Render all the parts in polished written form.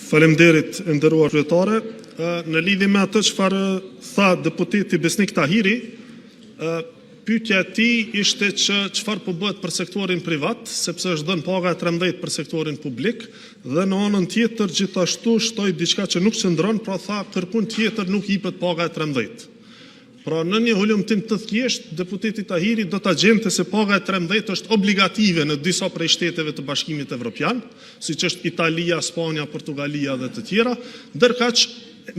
Faleminderit e nderuar kryetare. Në lidhje me atë çfarë tha deputeti Besnik Tahiri, pyetja e tij ishte që çfarë po bëhet për sektorin privat, sepse është dhënë paga e 13 për sektorin publik, dhe në anën tjetër gjithashtu shtoi diçka që nuk qëndron, pra tha kërkun tjetër nuk jepet paga e 13. Pra në një hulumtim të thjesht, deputeti Tahiri do ta gjente se paga e 13 është obligative në disa prej shteteve të Bashkimit Evropian, siç është Italia, Spanja, Portugalia dhe të tjera, ndërkaq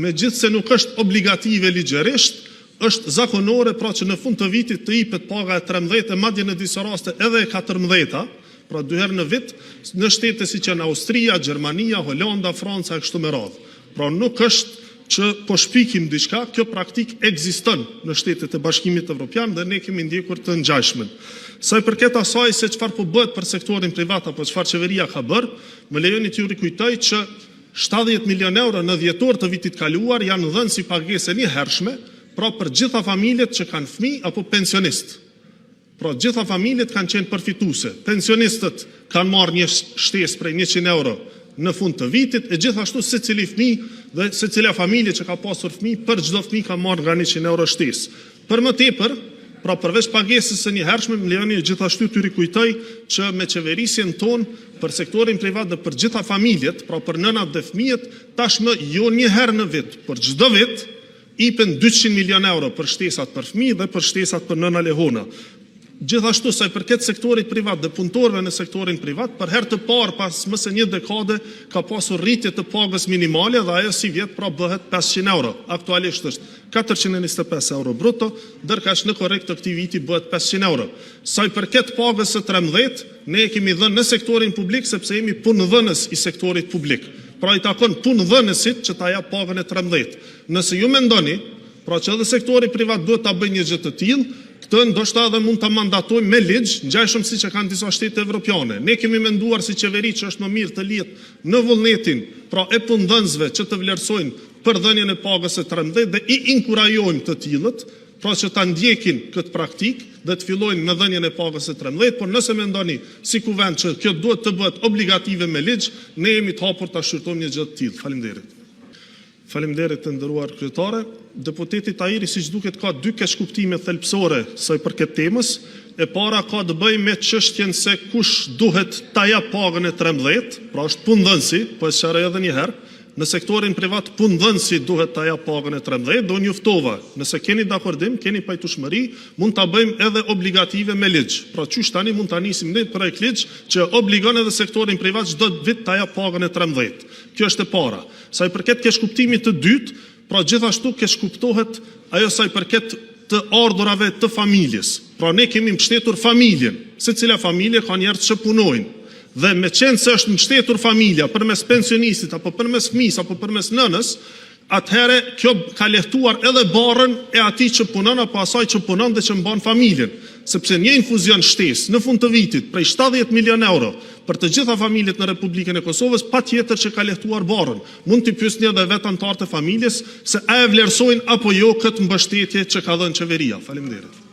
megjithse nuk është obligative ligjërisht, është zakonore, pra që në fund të vitit të jepet paga e 13 e madje në disa raste edhe e 14, pra 2 herë në vit, në shtete siç janë Austria, Gjermania, Holanda, Franca e kështu me radhë. Pra nuk është që po shpikim diçka, kjo praktik ekziston në shtetet e Bashkimit Evropian dhe ne kemi ndjekur të ngjajshmen. Sa i përket asaj se çfarë po bëhet për sektorin privat apo çfarë qeveria ka bërë, më lejoni t'ju rikujtoj që 70 milion euro në dhjetor të vitit kaluar janë dhënë si pagesë e njëhershme, pra për gjitha familjet që kanë fëmijë apo pensionist. Pra gjitha familjet kanë qenë përfituese. Pensionistët kanë marrë një shtesë prej 100 euro në fund të vitit, e gjithashtu secili fëmijë dhe secila familje që ka pasur fëmijë, për çdo fëmijë ka marrë nga 100 euro shtesë. Për më tepër, pra përveç pagesës së njëhershme, më lejoni gjithashtu t'ju rikujtoj që me qeverisjen tonë për sektorin privat dhe për gjitha familjet, pra për nënat dhe fëmijët, tashmë jo një herë në vit, për çdo vit ipen 200 milion euro për shtesat për fëmijë dhe për shtesat për nëna lehona. Gjithashtu sa i përket sektorit privat dhe punëtorëve në sektorin privat, për herë të parë pas më se një dekade ka pasur rritje të pagës minimale dhe ajo si vjet pra bëhet 500 euro. Aktualisht është 425 euro bruto, ndërkaq në korrekt të këtij viti bëhet 500 euro. Sa i përket pagës së 13, ne e kemi dhënë në sektorin publik sepse jemi punëdhënës i sektorit publik. Pra i takon punëdhënësit që ta jap pagën e 13. Nëse ju mendoni, pra që edhe sektori privat duhet ta bëjë një gjë të tillë, këtë ndoshta edhe mund ta mandatojmë me ligj, ngjajshëm siç e kanë disa shtete evropiane. Ne kemi menduar si qeveri që është më mirë të lihet në vullnetin, pra e punëdhënësve që të vlerësojnë për dhënien e pagës së 13 dhe i inkurajojmë të tillët, pra që ta ndjekin këtë praktik dhe të fillojnë në dhënien e pagës së 13, por nëse mendoni si kuvend që kjo duhet të bëhet obligative me ligj, ne jemi të hapur ta shqyrtojmë një gjë të tillë. Faleminderit. Faleminderit të nderuar kryetare. Deputeti Tahiri siç duket ka 2 keqkuptime thelbësore sa i përket temës. E para ka të bëjë me çështjen se kush duhet ta jap pagën e 13, pra është punëdhënësi, po e sqaroj edhe një herë. Në sektorin privat punëdhënësi duhet ta jap pagën e 13, do njoftova. Nëse keni dakordim, keni pajtueshmëri, mund ta bëjmë edhe obligative me ligj. Pra qysh tani mund ta nisim ne projekt ligj që obligon edhe sektorin privat çdo vit ta jap pagën e 13. Kjo është e para. Sa i përket keqkuptimit të dytë, pra gjithashtu keqkuptohet ajo sa i përket të ardhurave të familjes. Pra ne kemi mbështetur familjen, secila familje ka njerëz që punojnë. Dhe me qenë se është mbështetur familja përmes pensionistit apo përmes fëmijës apo përmes nënës, atëherë kjo ka lehtuar edhe barrën e atij që punon apo asaj që punon dhe që mban familjen, sepse një infuzion shtesë në fund të vitit prej 70 milion euro për të gjitha familjet në Republikën e Kosovës patjetër që ka lehtuar barrën. Mund t'i pyesni edhe vetë anëtarët e familjes se a e vlerësojnë apo jo këtë mbështetje që ka dhënë qeveria. Faleminderit.